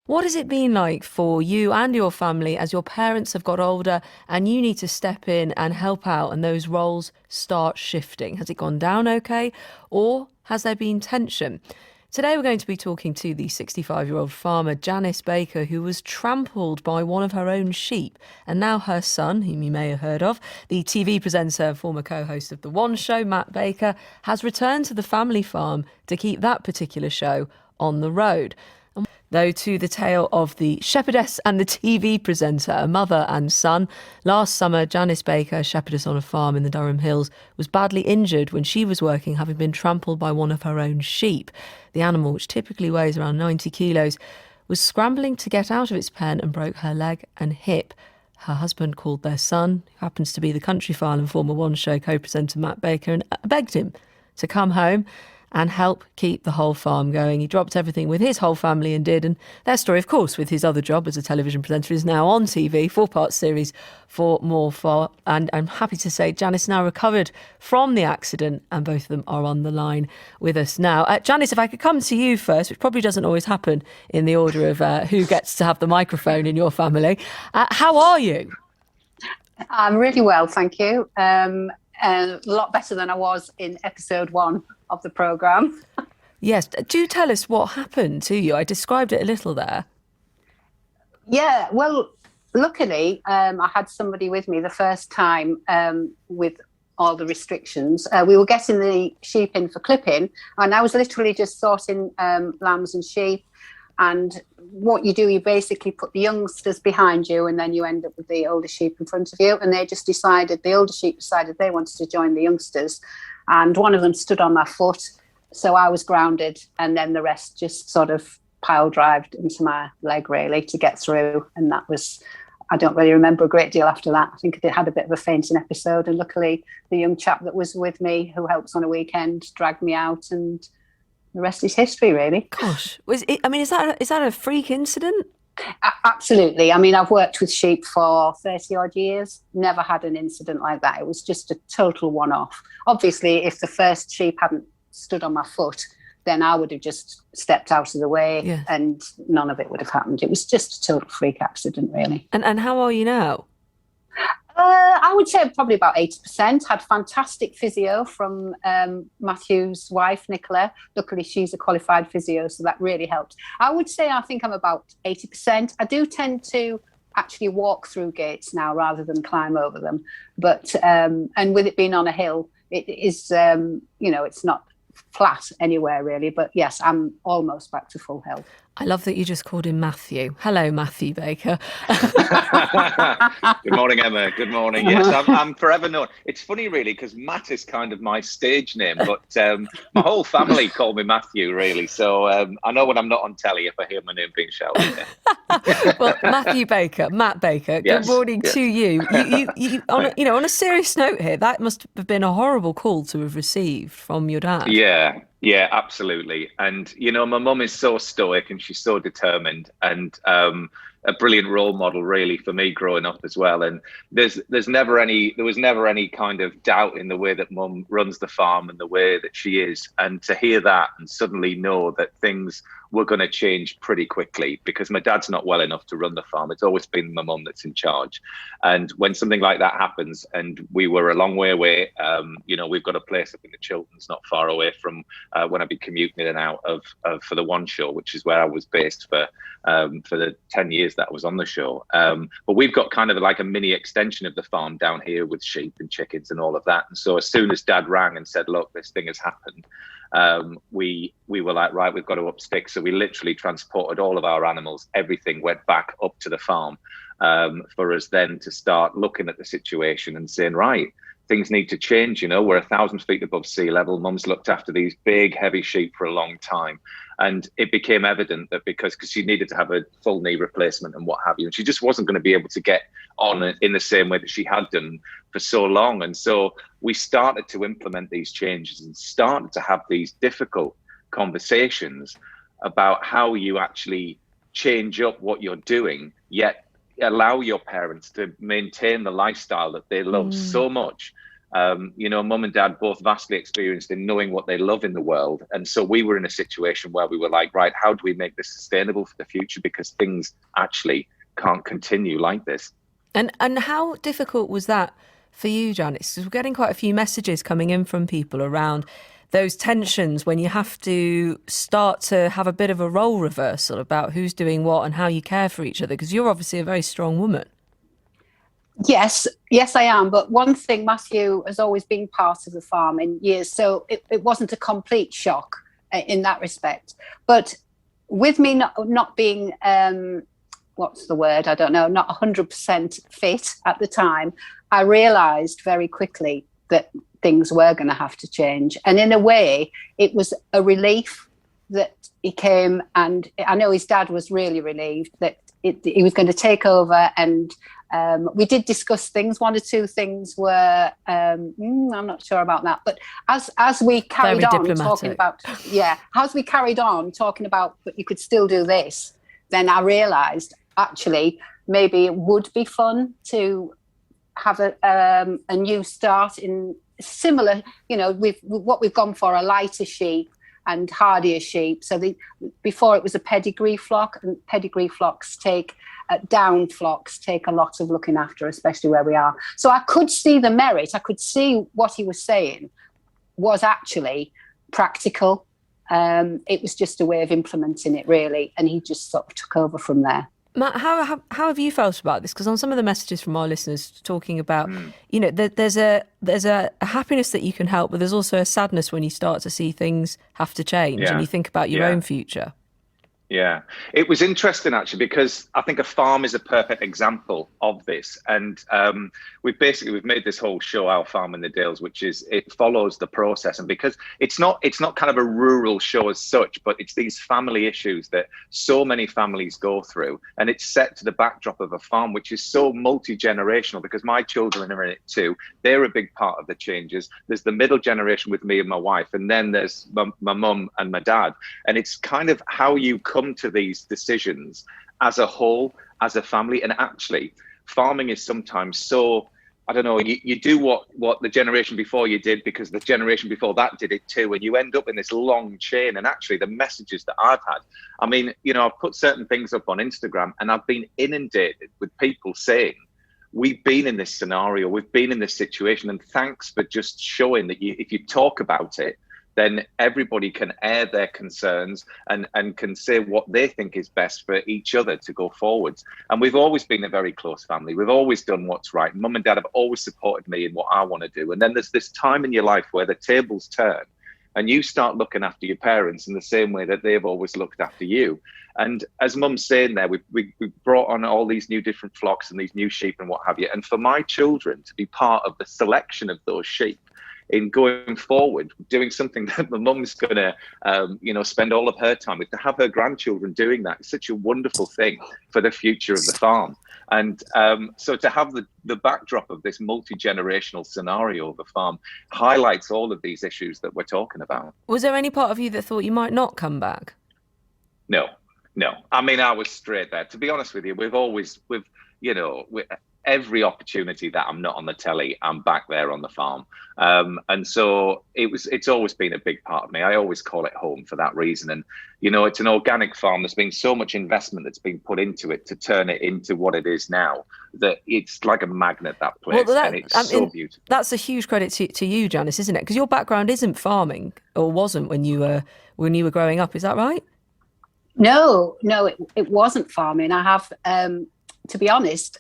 What has it been like for you and your family as your parents have got older and you need to step in and help out and those roles start shifting? Has it gone down okay or has there been tension? Today we're going to be talking to the 65-year-old farmer Janice Baker, who was trampled by one of her own sheep, and now her son, whom you may have heard of, the TV presenter and former co-host of The One Show, Matt Baker, has returned to the family farm to keep that particular show on the road. Though to the tale of the shepherdess and the TV presenter, a mother and son. Last summer, Janice Baker, a shepherdess on a farm in the Durham Hills, was badly injured when she was working, having been trampled by one of her own sheep. The animal, which typically weighs around 90 kilos, was scrambling to get out of its pen and broke her leg and hip. Her husband called their son, who happens to be the country file and former One Show co-presenter Matt Baker, and begged him to come home and help keep the whole farm going. He dropped everything with his whole family and did. And their story, of course, with his other job as a television presenter, is now on TV, 4-part series for more for. And I'm happy to say Janice now recovered from the accident and both of them are on the line with us now. Janice, if I could come to you first, which probably doesn't always happen in the order of who gets to have the microphone in your family. How are you? I'm really well, thank you. A lot better than I was in episode 1 of the programme. Yes. Do tell us what happened to you. I described it a little there. Yeah, well, luckily, I had somebody with me the first time with all the restrictions. We were getting the sheep in for clipping, and I was literally just sorting lambs and sheep. And what you do, you basically put the youngsters behind you and then you end up with the older sheep in front of you. And they just decided, the older sheep decided they wanted to join the youngsters. And one of them stood on my foot. So I was grounded. And then the rest just sort of pile drived into my leg, really, to get through. And that was, I don't really remember a great deal after that. I think I had a bit of a fainting episode. And luckily, the young chap that was with me, who helps on a weekend, dragged me out, and the rest is history, really. Gosh, is that a freak incident? Absolutely. I mean, I've worked with sheep for 30 odd years, never had an incident like that. It was just a total one-off. Obviously, if the first sheep hadn't stood on my foot, then I would have just stepped out of the way and none of it would have happened. It was just a total freak accident, really. And how are you now? I would say probably about 80%. Had fantastic physio from Matthew's wife, Nicola. Luckily, she's a qualified physio, so that really helped. I would say I think I'm about 80%. I do tend to actually walk through gates now rather than climb over them. But and with it being on a hill, it is, it's not flat anywhere really. But yes, I'm almost back to full health. I love that you just called him Matthew. Hello, Matthew Baker. Good morning, Emma. Good morning. Yes, I'm forever known. It's funny, really, because Matt is kind of my stage name, but my whole family call me Matthew, really. So I know when I'm not on telly if I hear my name being shouted. Well, Matthew Baker, Matt Baker. Yes, good morning to you. You on a serious note here, that must have been a horrible call to have received from your dad. Yeah, absolutely. And, my mum is so stoic and she's so determined and a brilliant role model, really, for me growing up as well. And there was never any kind of doubt in the way that mum runs the farm and the way that she is. And to hear that and suddenly know that things were going to change pretty quickly, because my dad's not well enough to run the farm. It's always been my mum that's in charge. And when something like that happens, and we were a long way away, we've got a place up in the Chilterns not far away from when I'd be commuting in and out of for the One Show, which is where I was based for the 10 years that I was on the show. But we've got kind of like a mini extension of the farm down here with sheep and chickens and all of that. And so as soon as Dad rang and said, look, this thing has happened, we were like, right, we've got to up sticks. So we literally transported all of our animals. Everything went back up to the farm for us then to start looking at the situation and saying, right, things need to change. We're 1,000 feet above sea level. Mum's looked after these big, heavy sheep for a long time. And it became evident that because she needed to have a full knee replacement and what have you, and she just wasn't going to be able to get on in the same way that she had done for so long. And so we started to implement these changes and started to have these difficult conversations about how you actually change up what you're doing, yet allow your parents to maintain the lifestyle that they love so much. Mum and dad both vastly experienced in knowing what they love in the world. And so we were in a situation where we were like, right, how do we make this sustainable for the future? Because things actually can't continue like this. And how difficult was that for you, Janice? Because we're getting quite a few messages coming in from people around those tensions when you have to start to have a bit of a role reversal about who's doing what and how you care for each other, because you're obviously a very strong woman. Yes, I am. But one thing, Matthew has always been part of the farm in years, so it wasn't a complete shock in that respect. But with me not being, what's the word? I don't know, not 100% fit at the time, I realised very quickly that things were going to have to change. And in a way, it was a relief that he came, and I know his dad was really relieved that he was going to take over. And we did discuss things. One or two things were, I'm not sure about that. But as we carried on talking about, but you could still do this, then I realised actually maybe it would be fun to have a new start in similar, with what we've gone for, a lighter sheep and hardier sheep. So before it was a pedigree flock, and pedigree flocks down flocks take a lot of looking after, especially where we are. So I could see the merit. I could see what he was saying was actually practical. It was just a way of implementing it, really, and he just sort of took over from there. Matt, how have you felt about this? Because on some of the messages from our listeners talking about, there's a happiness that you can help, but there's also a sadness when you start to see things have to change and you think about your own future. Yeah, it was interesting actually, because I think a farm is a perfect example of this. And we've made this whole show, Our Farm in the Dales, which is, it follows the process. And because it's not kind of a rural show as such, but it's these family issues that so many families go through. And it's set to the backdrop of a farm, which is so multi-generational, because my children are in it too. They're a big part of the changes. There's the middle generation with me and my wife, and then there's my mum and my dad. And it's kind of how you come to these decisions as a whole, as a family. And actually, farming is sometimes so, I don't know, you do what the generation before you did because the generation before that did it too, and you end up in this long chain. And actually the messages that I've had, I mean, I've put certain things up on Instagram and I've been inundated with people saying, we've been in this scenario, we've been in this situation, and thanks for just showing that if you talk about it, then everybody can air their concerns and can say what they think is best for each other to go forwards. And we've always been a very close family. We've always done what's right. Mum and dad have always supported me in what I want to do. And then there's this time in your life where the tables turn and you start looking after your parents in the same way that they've always looked after you. And as Mum's saying there, we brought on all these new different flocks and these new sheep and what have you. And for my children to be part of the selection of those sheep, in going forward, doing something that my mum's going to, spend all of her time with, to have her grandchildren doing that is such a wonderful thing for the future of the farm. And so to have the backdrop of this multi-generational scenario of the farm highlights all of these issues that we're talking about. Was there any part of you that thought you might not come back? No. I mean, I was straight there. To be honest with you, every opportunity that I'm not on the telly, I'm back there on the farm. And so it's always been a big part of me. I always call it home for that reason. And, it's an organic farm. There's been so much investment that's been put into it to turn it into what it is now, that it's like a magnet, that place. And it's so beautiful. That's a huge credit to you, Janice, isn't it? Because your background isn't farming, or wasn't when you were growing up. Is that right? No, it wasn't farming. I have, to be honest,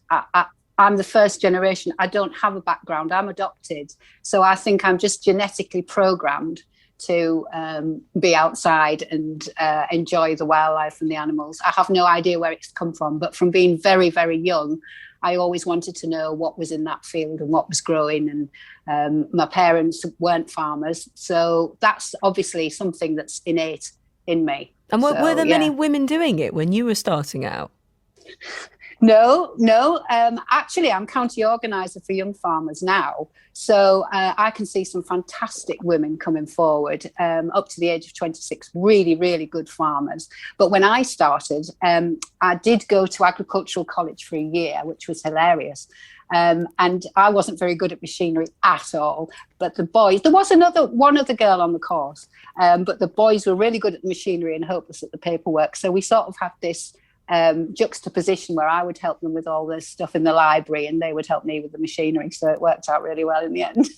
I'm the first generation. I don't have a background. I'm adopted. So I think I'm just genetically programmed to be outside and enjoy the wildlife and the animals. I have no idea where it's come from, but from being very, very young, I always wanted to know what was in that field and what was growing. And my parents weren't farmers. So that's obviously something that's innate in me. And were there many women doing it when you were starting out? No. Actually, I'm county organiser for young farmers now. So I can see some fantastic women coming forward up to the age of 26, really, really good farmers. But when I started, I did go to agricultural college for a year, which was hilarious. And I wasn't very good at machinery at all. But the boys, there was one other girl on the course, but the boys were really good at the machinery and hopeless at the paperwork. So we sort of had this juxtaposition where I would help them with all this stuff in the library and they would help me with the machinery. So it worked out really well in the end.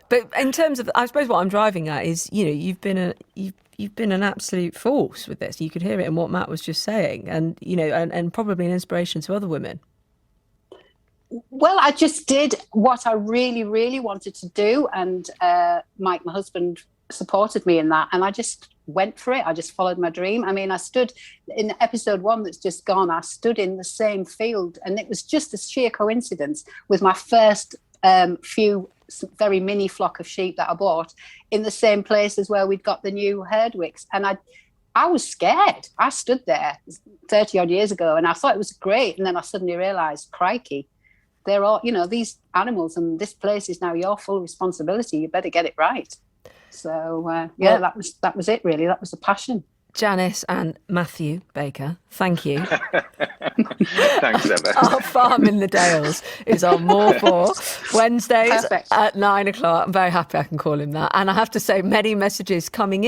But in terms of, I suppose what I'm driving at is, you've been an absolute force with this. You could hear it in what Matt was just saying, and and probably an inspiration to other women. Well, I just did what I really, really wanted to do, and Mike, my husband, supported me in that, and I just went for it. I just followed my dream. I mean, I stood in episode 1 that's just gone. I stood in the same field, and it was just a sheer coincidence with my first few very mini flock of sheep that I bought in the same place as where we'd got the new herdwicks. And I was scared. I stood there 30 odd years ago and I thought it was great. And then I suddenly realized, crikey, they're all, these animals, and this place is now your full responsibility. You better get it right. So that was it really. That was the passion. Janice and Matthew Baker, thank you. Thanks, Emma. Our Farm in the Dales is on More For Wednesdays Perfect. at 9 o'clock. I'm very happy I can call him that. And I have to say, many messages coming in.